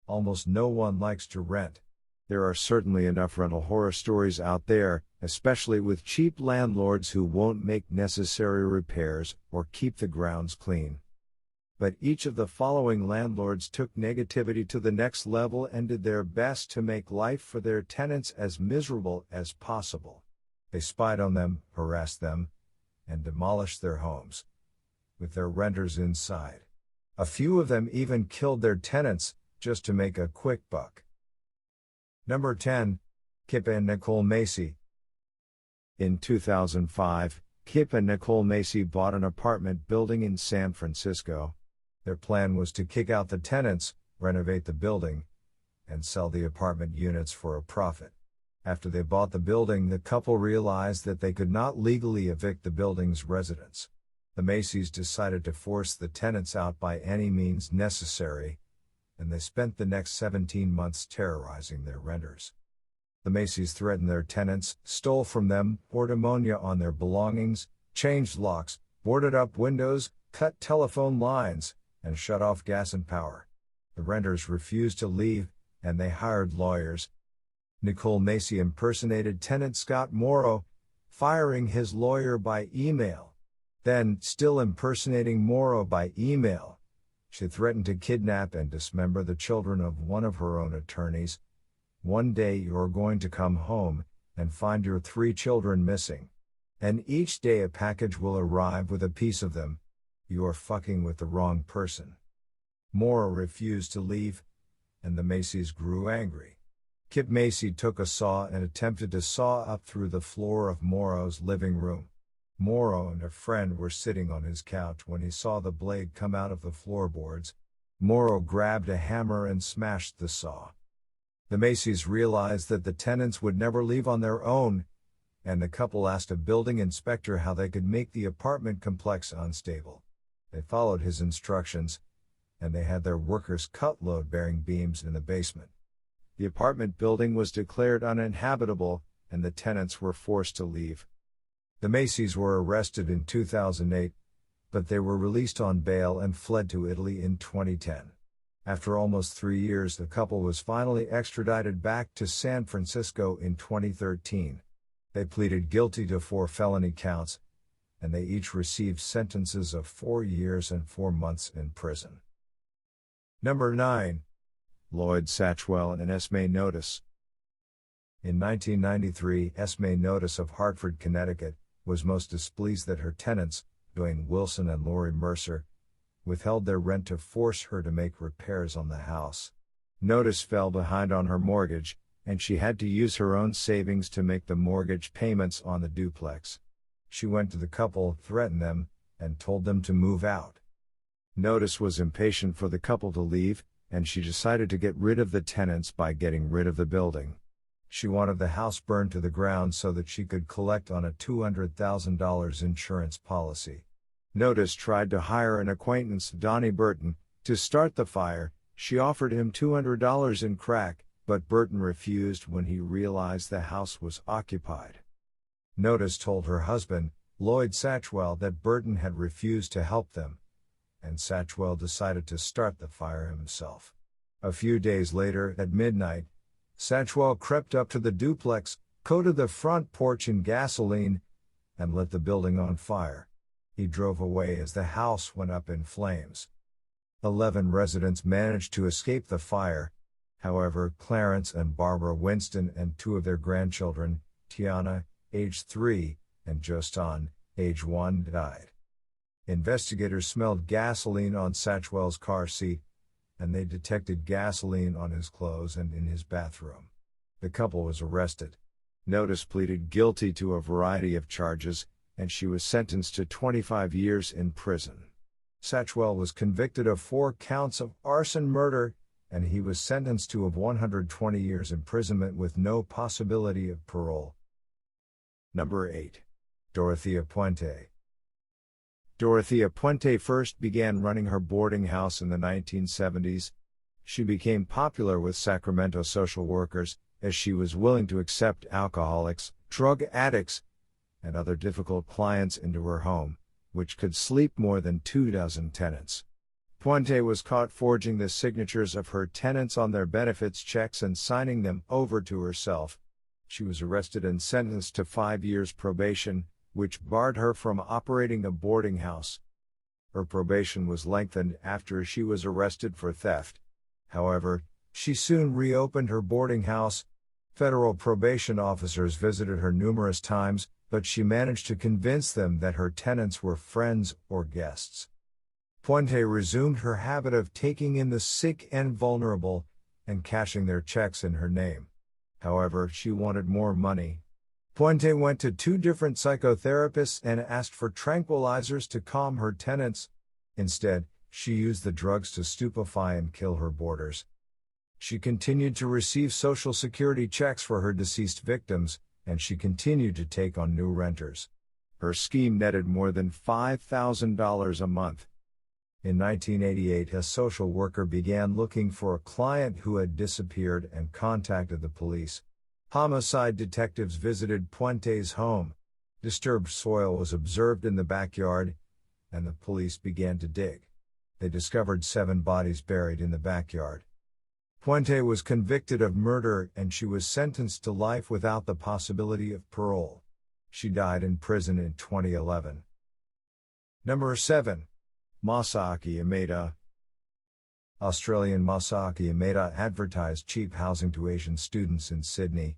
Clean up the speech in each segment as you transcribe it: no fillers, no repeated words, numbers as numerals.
Almost no one likes to rent. There are certainly enough rental horror stories out there, especially with cheap landlords who won't make necessary repairs or keep the grounds clean. But each of the following landlords took negativity to the next level and did their best to make life for their tenants as miserable as possible. They spied on them, harassed them, and demolished their homes, with their renters inside. A few of them even killed their tenants, just to make a quick buck. Number 10. Kip and Nicole Macy. In 2005, Kip and Nicole Macy bought an apartment building in San Francisco. Their plan was to kick out the tenants, renovate the building, and sell the apartment units for a profit. After they bought the building, the couple realized that they could not legally evict the building's residents. The Macys decided to force the tenants out by any means necessary, and they spent the next 17 months terrorizing their renters. The Macys threatened their tenants, stole from them, poured ammonia on their belongings, changed locks, boarded up windows, cut telephone lines, and shut off gas and power. The renters refused to leave, and they hired lawyers. Nicole Macy impersonated tenant Scott Morrow, firing his lawyer by email. Then, still impersonating Morrow by email, she threatened to kidnap and dismember the children of one of her own attorneys. One day you're going to come home and find your 3 children missing. And each day a package will arrive with a piece of them. You're fucking with the wrong person. Morrow refused to leave, and the Macys grew angry. Kip Macy took a saw and attempted to saw up through the floor of Morrow's living room. Morrow and a friend were sitting on his couch when he saw the blade come out of the floorboards. Morrow grabbed a hammer and smashed the saw. The Macys realized that the tenants would never leave on their own, and the couple asked a building inspector how they could make the apartment complex unstable. They followed his instructions, and they had their workers cut load-bearing beams in the basement. The apartment building was declared uninhabitable, and the tenants were forced to leave. The Macys were arrested in 2008, but they were released on bail and fled to Italy in 2010. After almost 3 years, the couple was finally extradited back to San Francisco in 2013. They pleaded guilty to 4 felony counts, and they each received sentences of 4 years and 4 months in prison. Number 9. Lloyd, Satchwell and Esmay Notice. In 1993, Esmay Notice of Hartford, Connecticut, was most displeased that her tenants, Dwayne Wilson and Lori Mercer, withheld their rent to force her to make repairs on the house. Notice fell behind on her mortgage, and she had to use her own savings to make the mortgage payments on the duplex. She went to the couple, threatened them, and told them to move out. Notice was impatient for the couple to leave, and she decided to get rid of the tenants by getting rid of the building. She wanted the house burned to the ground so that she could collect on a $200,000 insurance policy. Notice tried to hire an acquaintance, Donnie Burton, to start the fire. She offered him $200 in crack, but Burton refused when he realized the house was occupied. Notice told her husband, Lloyd Satchwell, that Burton had refused to help them, and Satchwell decided to start the fire himself. A few days later, at midnight, Satchwell crept up to the duplex, coated the front porch in gasoline, and lit the building on fire. He drove away as the house went up in flames. 11 residents managed to escape the fire. However, Clarence and Barbara Winston and 2 of their grandchildren, Tiana, age 3, and Jostan, age 1, died. Investigators smelled gasoline on Satchwell's car seat, and they detected gasoline on his clothes and in his bathroom. The couple was arrested. Notice pleaded guilty to a variety of charges, and she was sentenced to 25 years in prison. Satchwell was convicted of 4 counts of arson murder, and he was sentenced to 120 years imprisonment with no possibility of parole. Number 8. Dorothea Puente. Dorothea Puente first began running her boarding house in the 1970s. She became popular with Sacramento social workers, as she was willing to accept alcoholics, drug addicts, and other difficult clients into her home, which could sleep more than 24 tenants. Puente was caught forging the signatures of her tenants on their benefits checks and signing them over to herself. She was arrested and sentenced to 5 years probation, which barred her from operating a boarding house. Her probation was lengthened after she was arrested for theft. However, she soon reopened her boarding house. Federal probation officers visited her numerous times, but she managed to convince them that her tenants were friends or guests. Puente resumed her habit of taking in the sick and vulnerable, and cashing their checks in her name. However, she wanted more money. Puente went to 2 different psychotherapists and asked for tranquilizers to calm her tenants. Instead, she used the drugs to stupefy and kill her boarders. She continued to receive Social Security checks for her deceased victims, and she continued to take on new renters. Her scheme netted more than $5,000 a month. In 1988, a social worker began looking for a client who had disappeared and contacted the police. Homicide detectives visited Puente's home. Disturbed soil was observed in the backyard, and the police began to dig. They discovered 7 bodies buried in the backyard. Puente was convicted of murder and she was sentenced to life without the possibility of parole. She died in prison in 2011. Number 7. Masaki Imeda. Australian Masaki Imeda advertised cheap housing to Asian students in Sydney.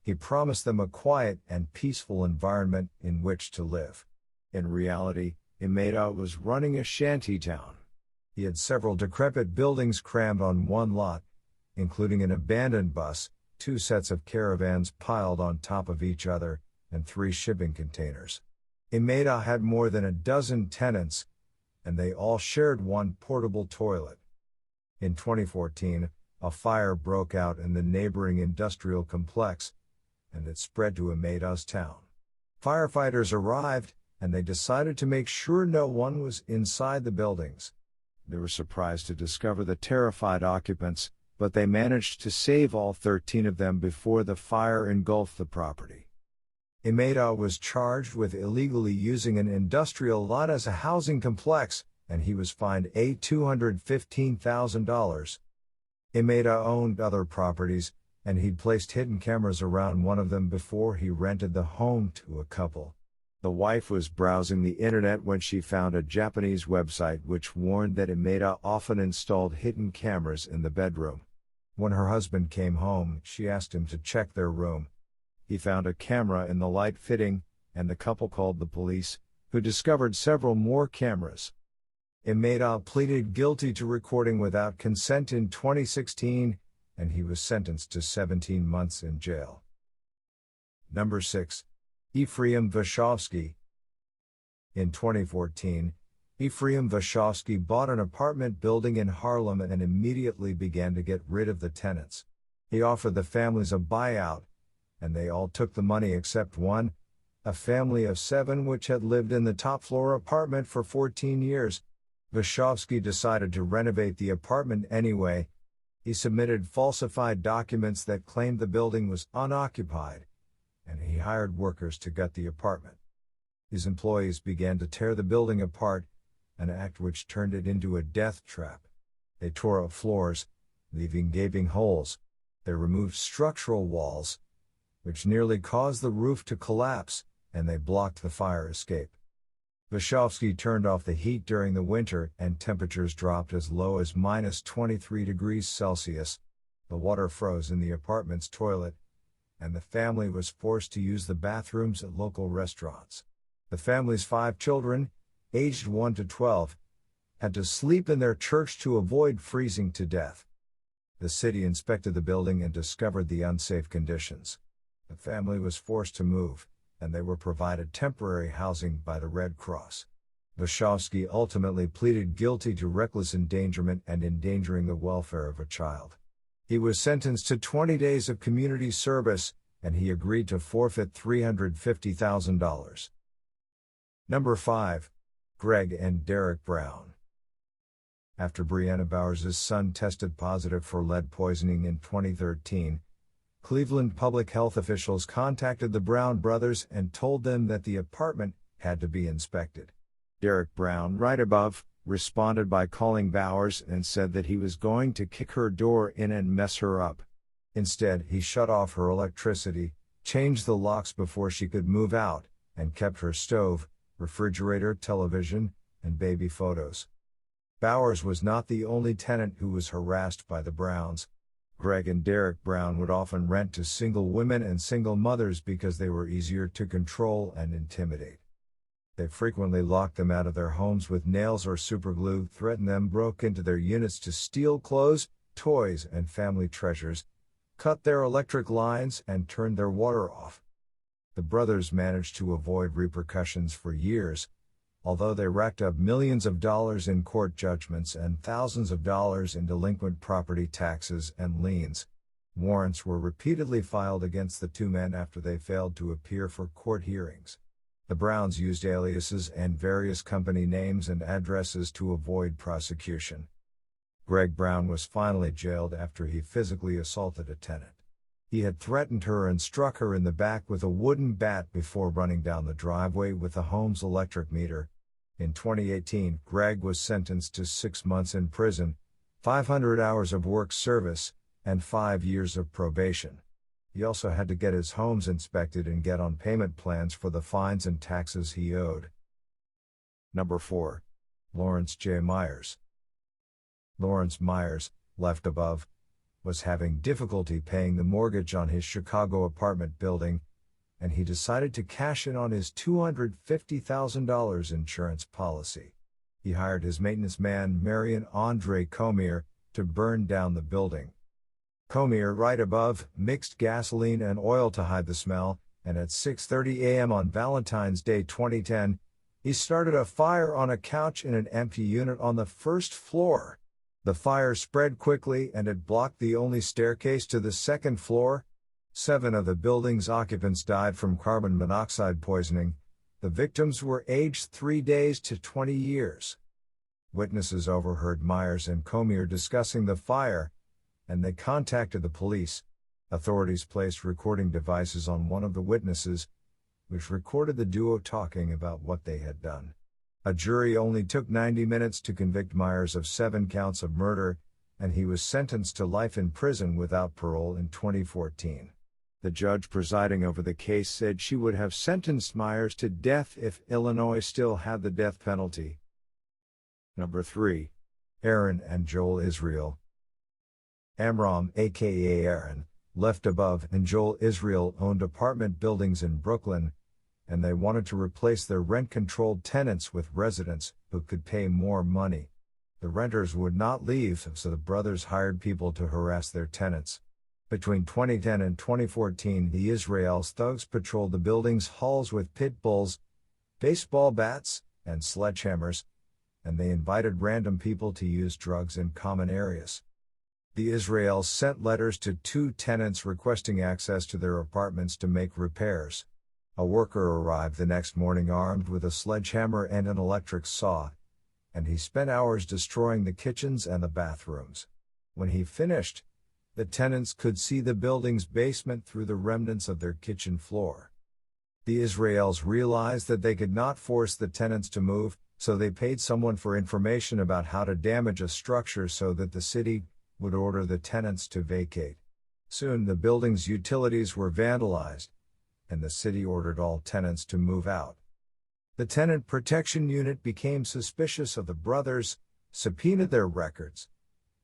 He promised them a quiet and peaceful environment in which to live. In reality, Imeda was running a shanty town. He had several decrepit buildings crammed on one lot, including an abandoned bus, 2 sets of caravans piled on top of each other, and 3 shipping containers. Imeda had more than a dozen tenants, and they all shared one portable toilet. In 2014, a fire broke out in the neighboring industrial complex, and it spread to Imeda's town. Firefighters arrived, and they decided to make sure no one was inside the buildings. They were surprised to discover the terrified occupants, but they managed to save all 13 of them before the fire engulfed the property. Imeda was charged with illegally using an industrial lot as a housing complex, and he was fined $215,000. Imeda owned other properties, and he'd placed hidden cameras around one of them before he rented the home to a couple. The wife was browsing the internet when she found a Japanese website which warned that Imeda often installed hidden cameras in the bedroom. When her husband came home, she asked him to check their room. He found a camera in the light fitting, and the couple called the police, who discovered several more cameras. Imeda pleaded guilty to recording without consent in 2016, and he was sentenced to 17 months in jail. Number 6. Ephraim Vashovsky. In 2014, Ephraim Vashovsky bought an apartment building in Harlem and immediately began to get rid of the tenants. He offered the families a buyout, and they all took the money except one, a family of 7 which had lived in the top-floor apartment for 14 years. Vashovsky decided to renovate the apartment anyway. He submitted falsified documents that claimed the building was unoccupied, and he hired workers to gut the apartment. His employees began to tear the building apart, an act which turned it into a death trap. They tore up floors, leaving gaping holes. They removed structural walls, which nearly caused the roof to collapse, and they blocked the fire escape. Vashovsky turned off the heat during the winter, and temperatures dropped as low as -23°C. The water froze in the apartment's toilet, and the family was forced to use the bathrooms at local restaurants. The family's 5 children, aged 1 to 12, had to sleep in their church to avoid freezing to death. The city inspected the building and discovered the unsafe conditions. The family was forced to move, and they were provided temporary housing by the Red Cross. Vashovsky ultimately pleaded guilty to reckless endangerment and endangering the welfare of a child. He was sentenced to 20 days of community service, and he agreed to forfeit $350,000. Number 5. Graig and Derek Brown. After Brianna Bowers' son tested positive for lead poisoning in 2013, Cleveland public health officials contacted the Brown brothers and told them that the apartment had to be inspected. Derek Brown, right above, responded by calling Bowers and said that he was going to kick her door in and mess her up. Instead, he shut off her electricity, changed the locks before she could move out, and kept her stove, refrigerator, television, and baby photos. Bowers was not the only tenant who was harassed by the Browns. Greg and Derek Brown would often rent to single women and single mothers because they were easier to control and intimidate. They frequently locked them out of their homes with nails or superglue, threatened them, broke into their units to steal clothes, toys, and family treasures, cut their electric lines, and turned their water off. The brothers managed to avoid repercussions for years, although they racked up millions of dollars in court judgments and thousands of dollars in delinquent property taxes and liens. Warrants were repeatedly filed against the two men after they failed to appear for court hearings. The Browns used aliases and various company names and addresses to avoid prosecution. Greg Brown was finally jailed after he physically assaulted a tenant. He had threatened her and struck her in the back with a wooden bat before running down the driveway with the home's electric meter. In 2018, Greg was sentenced to 6 months in prison, 500 hours of work service, and 5 years of probation. He also had to get his homes inspected and get on payment plans for the fines and taxes he owed. Number 4. Lawrence J. Myers. Lawrence Myers, left above, was having difficulty paying the mortgage on his Chicago apartment building, and he decided to cash in on his $250,000 insurance policy. He hired his maintenance man, Marion Andre Comier, to burn down the building. Comier, right above, mixed gasoline and oil to hide the smell, and at 6:30 a.m. on Valentine's Day 2010, he started a fire on a couch in an empty unit on the first floor. The fire spread quickly and it blocked the only staircase to the second floor. 7 of the building's occupants died from carbon monoxide poisoning. The victims were aged 3 days to 20 years. Witnesses overheard Myers and Comier discussing the fire, and they contacted the police. Authorities placed recording devices on one of the witnesses, which recorded the duo talking about what they had done. A jury only took 90 minutes to convict Myers of 7 counts of murder, and he was sentenced to life in prison without parole in 2014. The judge presiding over the case said she would have sentenced Myers to death if Illinois still had the death penalty. Number 3. Aaron and Joel Israel. Amram, aka Aaron, left above, and Joel Israel owned apartment buildings in Brooklyn, and they wanted to replace their rent-controlled tenants with residents who could pay more money. The renters would not leave, so the brothers hired people to harass their tenants. Between 2010 and 2014, the Israels' thugs patrolled the building's halls with pit bulls, baseball bats, and sledgehammers, and they invited random people to use drugs in common areas. The Israels sent letters to 2 tenants requesting access to their apartments to make repairs. A worker arrived the next morning armed with a sledgehammer and an electric saw, and he spent hours destroying the kitchens and the bathrooms. When he finished, the tenants could see the building's basement through the remnants of their kitchen floor. The Israels realized that they could not force the tenants to move, so they paid someone for information about how to damage a structure so that the city would order the tenants to vacate. Soon the building's utilities were vandalized, and the city ordered all tenants to move out. The Tenant Protection Unit became suspicious of the brothers, subpoenaed their records,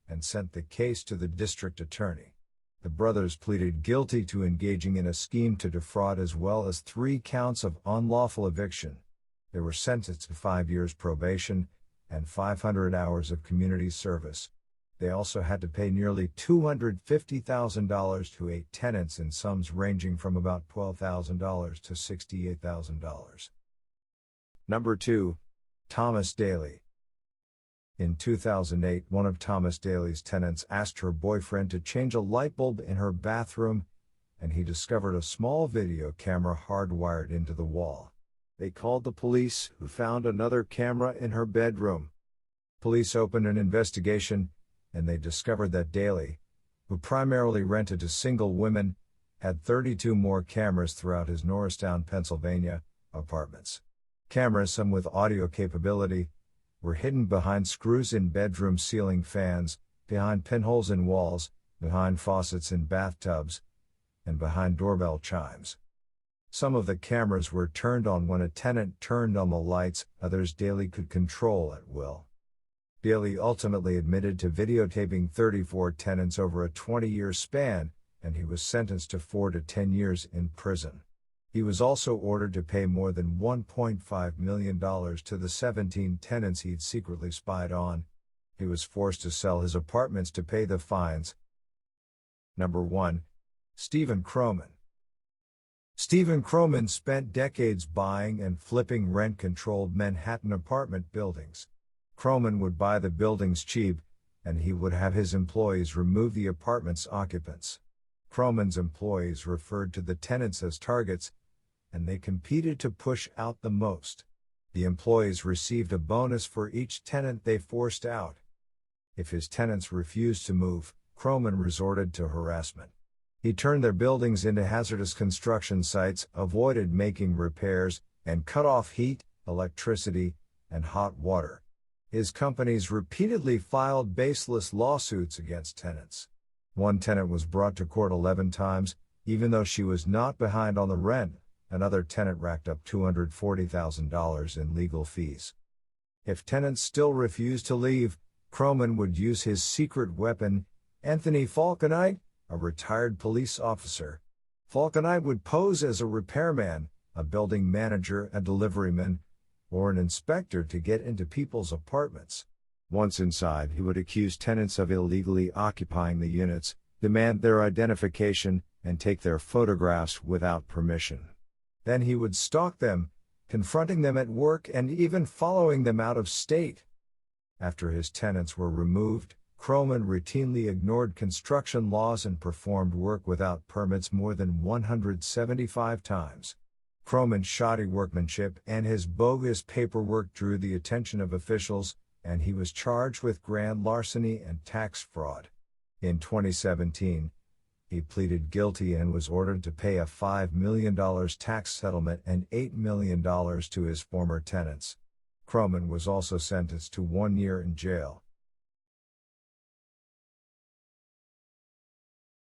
and sent the case to the district attorney. The brothers pleaded guilty to engaging in a scheme to defraud as well as 3 counts of unlawful eviction. They were sentenced to 5 years probation and 500 hours of community service. They also had to pay nearly $250,000 to 8 tenants in sums ranging from about $12,000 to $68,000. Number 2. Thomas Daley. In 2008, one of Thomas Daley's tenants asked her boyfriend to change a light bulb in her bathroom, and he discovered a small video camera hardwired into the wall. They called the police, who found another camera in her bedroom. Police opened an investigation, and they discovered that Daley, who primarily rented to single women, had 32 more cameras throughout his Norristown, Pennsylvania, apartments. Cameras, some with audio capability, were hidden behind screws in bedroom ceiling fans, behind pinholes in walls, behind faucets in bathtubs, and behind doorbell chimes. Some of the cameras were turned on when a tenant turned on the lights, others Daley could control at will. Daley ultimately admitted to videotaping 34 tenants over a 20-year span, and he was sentenced to 4 to 10 years in prison. He was also ordered to pay more than $1.5 million to the 17 tenants he'd secretly spied on. He was forced to sell his apartments to pay the fines. Number 1. Stephen Croman. Stephen Croman spent decades buying and flipping rent-controlled Manhattan apartment buildings. Croman would buy the buildings cheap, and he would have his employees remove the apartment's occupants. Croman's employees referred to the tenants as targets, and they competed to push out the most. The employees received a bonus for each tenant they forced out. If his tenants refused to move, Croman resorted to harassment. He turned their buildings into hazardous construction sites, avoided making repairs, and cut off heat, electricity, and hot water. His companies repeatedly filed baseless lawsuits against tenants. One tenant was brought to court 11 times, even though she was not behind on the rent. Another tenant racked up $240,000 in legal fees. If tenants still refused to leave, Croman would use his secret weapon, Anthony Falconite, a retired police officer. Falconite would pose as a repairman, a building manager, a deliveryman, or an inspector to get into people's apartments. Once inside, he would accuse tenants of illegally occupying the units, demand their identification, and take their photographs without permission. Then he would stalk them, confronting them at work and even following them out of state. After his tenants were removed, Croman routinely ignored construction laws and performed work without permits more than 175 times. Croman's shoddy workmanship and his bogus paperwork drew the attention of officials, and he was charged with grand larceny and tax fraud. In 2017, he pleaded guilty and was ordered to pay a $5 million tax settlement and $8 million to his former tenants. Croman was also sentenced to 1 year in jail.